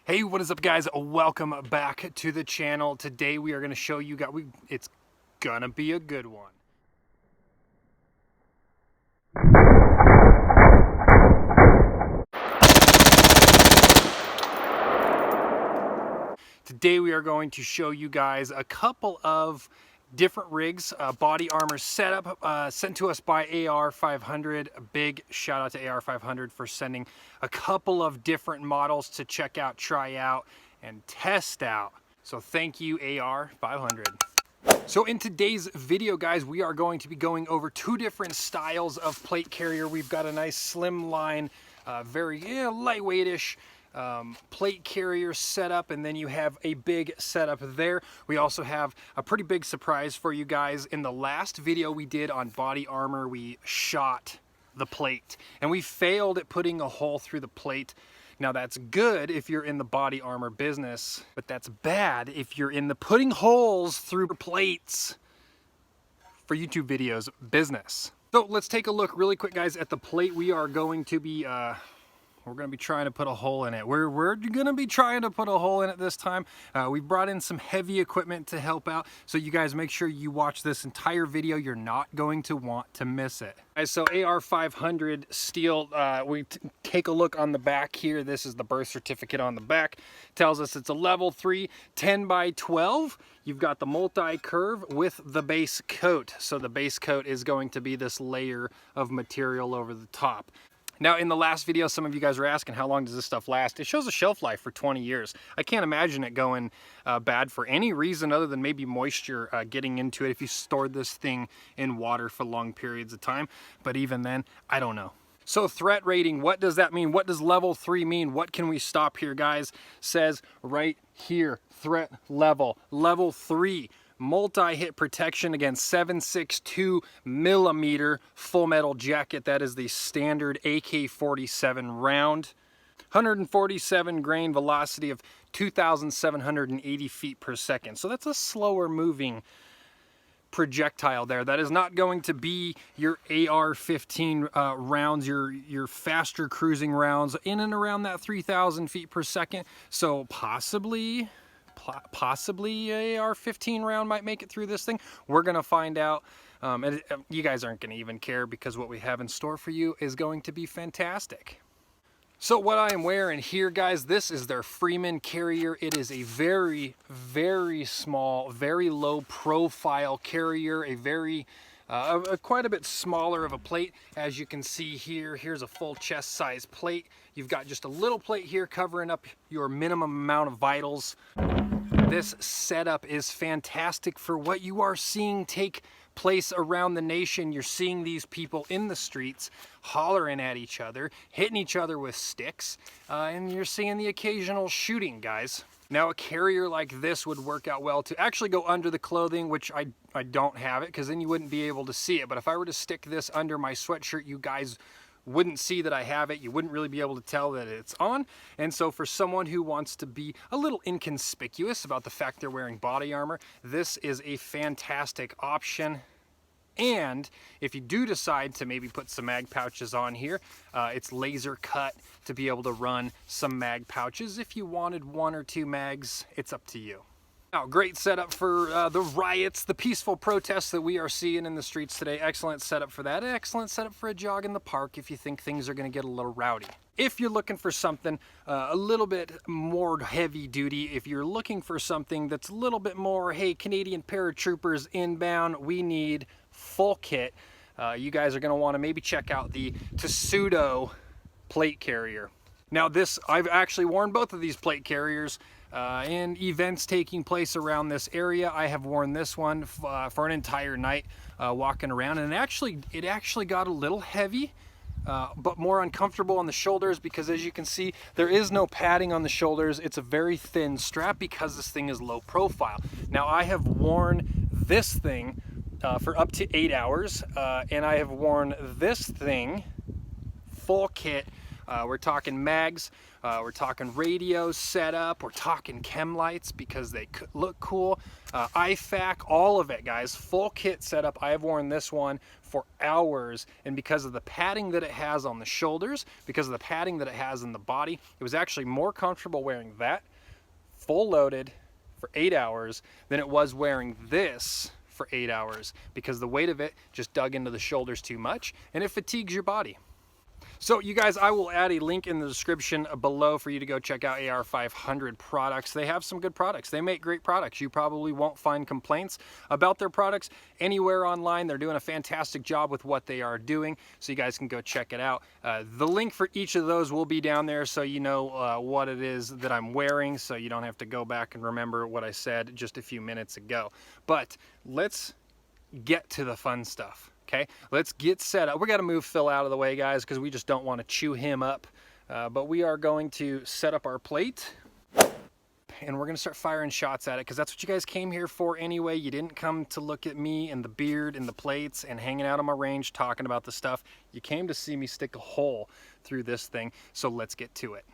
Hey, what is up, guys? Welcome back to the channel. Today we are going to show you guys, it's gonna be a good one. Today we are going to show you guys a couple of different rigs, body armor setup sent to us by AR500. A big shout out to AR500 for sending a couple of different models to check out, try out, and test out. So thank you, AR500. So in today's video, guys, we are going to be going over two different styles of plate carrier. We've got a nice slim line, very lightweight-ish plate carrier setup, and then you have a big setup there. We also have a pretty big surprise for you guys. In the last video we did on body armor, we shot the plate and we failed at putting a hole through the plate. Now that's good if you're in the body armor business, but that's bad if you're in the putting holes through plates for YouTube videos business. So let's take a look really quick, guys, at the plate. We are going to be we're going to be trying to put a hole in it. We're going to be trying to put a hole in it this time. We brought in some heavy equipment to help out, so you guys make sure you watch this entire video. You're not going to want to miss it. So AR500 steel, we take a look on the back here. This is the birth certificate on the back. Tells us it's a level 3 10 by 12. You've got the multi-curve with the base coat. So the base coat is going to be this layer of material over the top. Now, in the last video, some of you guys were asking, how long does this stuff last? It shows a shelf life for 20 years. I can't imagine it going bad for any reason other than maybe moisture getting into it if you stored this thing in water for long periods of time. But even then, I don't know. So threat rating, what does that mean? What does level 3 mean? What can we stop here, guys? Says right here, threat level, level 3. Multi-hit protection against 7.62 millimeter full metal jacket. That is the standard AK-47 round. 147 grain velocity of 2,780 feet per second. So that's a slower moving projectile there. That is not going to be your AR-15 rounds, your faster cruising rounds in and around that 3,000 feet per second. So possibly a AR-15 round might make it through this thing. We're gonna find out. And you guys aren't gonna even care because what we have in store for you is going to be fantastic. So what I am wearing here, guys, this is their Freeman carrier. It is a very, very small, very low profile carrier, a very quite a bit smaller of a plate. As you can see here, here's a full chest size plate. You've got just a little plate here covering up your minimum amount of vitals. This setup is fantastic for what you are seeing take place around the nation. You're seeing these people in the streets hollering at each other, hitting each other with sticks, and you're seeing the occasional shooting, guys. Now, a carrier like this would work out well to actually go under the clothing, which I don't have it because then you wouldn't be able to see it. But if I were to stick this under my sweatshirt, you guys wouldn't see that I have it. You wouldn't really be able to tell that it's on. And so for someone who wants to be a little inconspicuous about the fact they're wearing body armor, this is a fantastic option. And if you do decide to maybe put some mag pouches on here, it's laser cut to be able to run some mag pouches. If you wanted 1 or 2 mags, it's up to you. Now, great setup for the riots, the peaceful protests that we are seeing in the streets today. Excellent setup for that. Excellent setup for a jog in the park if you think things are going to get a little rowdy. If you're looking for something a little bit more heavy duty, if you're looking for something that's a little bit more, hey, Canadian paratroopers inbound, we need full kit, you guys are going to want to maybe check out the Tessuto plate carrier. Now this, I've actually worn both of these plate carriers in events taking place around this area. I have worn this one for an entire night walking around, and it actually got a little heavy, but more uncomfortable on the shoulders because, as you can see, there is no padding on the shoulders. It's a very thin strap because this thing is low profile. Now, I have worn this thing for up to 8 hours, and I have worn this thing full kit We're talking mags, we're talking radios set up, we're talking chem lights because they look cool, IFAC, all of it, guys. Full kit setup. I have worn this one for hours, and because of the padding that it has on the shoulders, because of the padding that it has in the body, it was actually more comfortable wearing that full loaded for 8 hours than it was wearing this for 8 hours, because the weight of it just dug into the shoulders too much and it fatigues your body. So you guys, I will add a link in the description below for you to go check out AR500 products. They have some good products. They make great products. You probably won't find complaints about their products anywhere online. They're doing a fantastic job with what they are doing, so you guys can go check it out. The link for each of those will be down there, so you know what it is that I'm wearing, so you don't have to go back and remember what I said just a few minutes ago. But let's get to the fun stuff. Okay, let's get set up. We got to move Phil out of the way, guys, because we just don't want to chew him up. But we are going to set up our plate, and we're going to start firing shots at it, because that's what you guys came here for anyway. You didn't come to look at me and the beard and the plates and hanging out on my range talking about the stuff. You came to see me stick a hole through this thing, so let's get to it.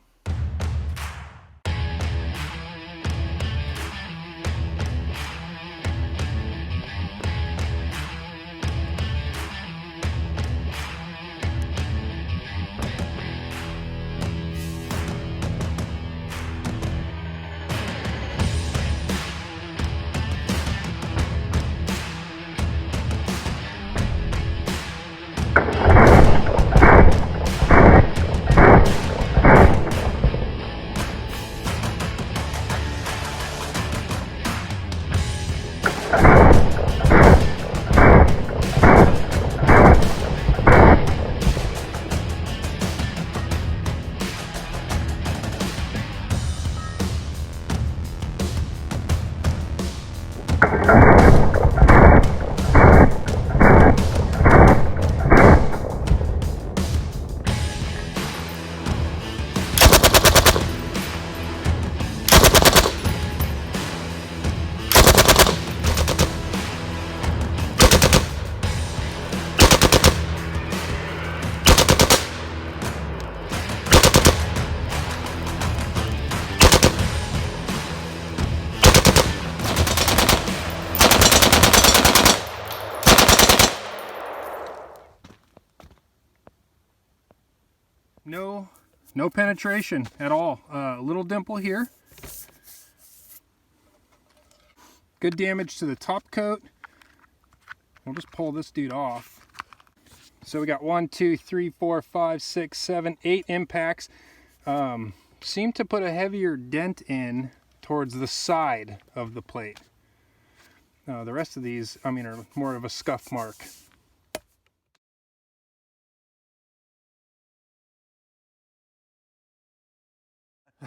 No penetration at all. A little dimple here. Good damage to the top coat. We'll just pull this dude off. So we got 1, 2, 3, 4, 5, 6, 7, 8 impacts. Seem to put a heavier dent in towards the side of the plate. The rest of these, I mean, are more of a scuff mark.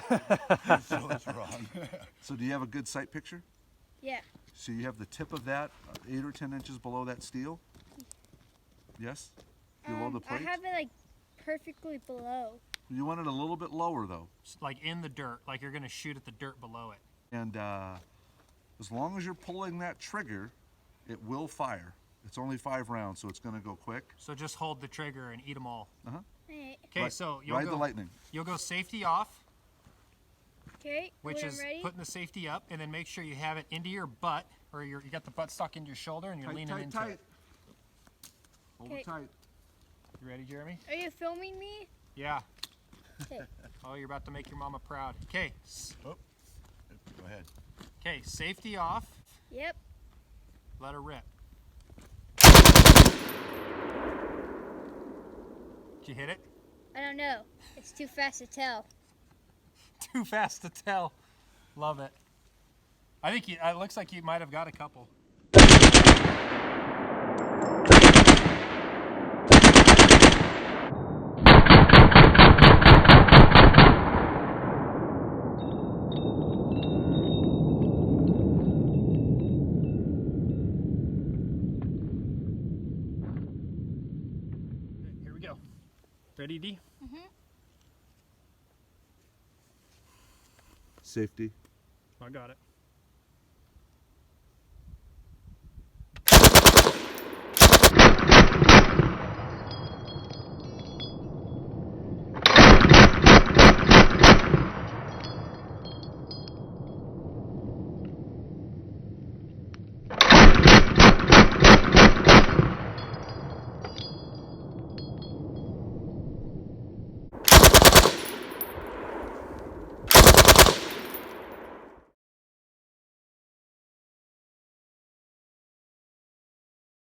So it's wrong. So do you have a good sight picture? Yeah. So you have the tip of that 8 or 10 inches below that steel? Yes? Below the plate? I have it like perfectly below. You want it a little bit lower though. Like in the dirt, like you're gonna shoot at the dirt below it. And as long as you're pulling that trigger, it will fire. It's only 5 rounds, so it's gonna go quick. So just hold the trigger and eat them all. Uh-huh. Alright. Okay, so Ride the lightning. You'll go safety off, Okay. which is ready? putting the safety up, and then make sure you have it into your butt, or you got the butt stuck into your shoulder and you're leaning into it. Hold Okay. it tight. You ready, Jeremy? Are you filming me? Yeah. Okay. Oh, you're about to make your mama proud. Okay. Oh. Go ahead. Okay, safety off. Yep. Let her rip. Did you hit it? I don't know. It's too fast to tell. Too fast to tell. Love it. I think it looks like you might have got a couple. Here we go. Ready, D? Mm-hmm. Safety. I got it.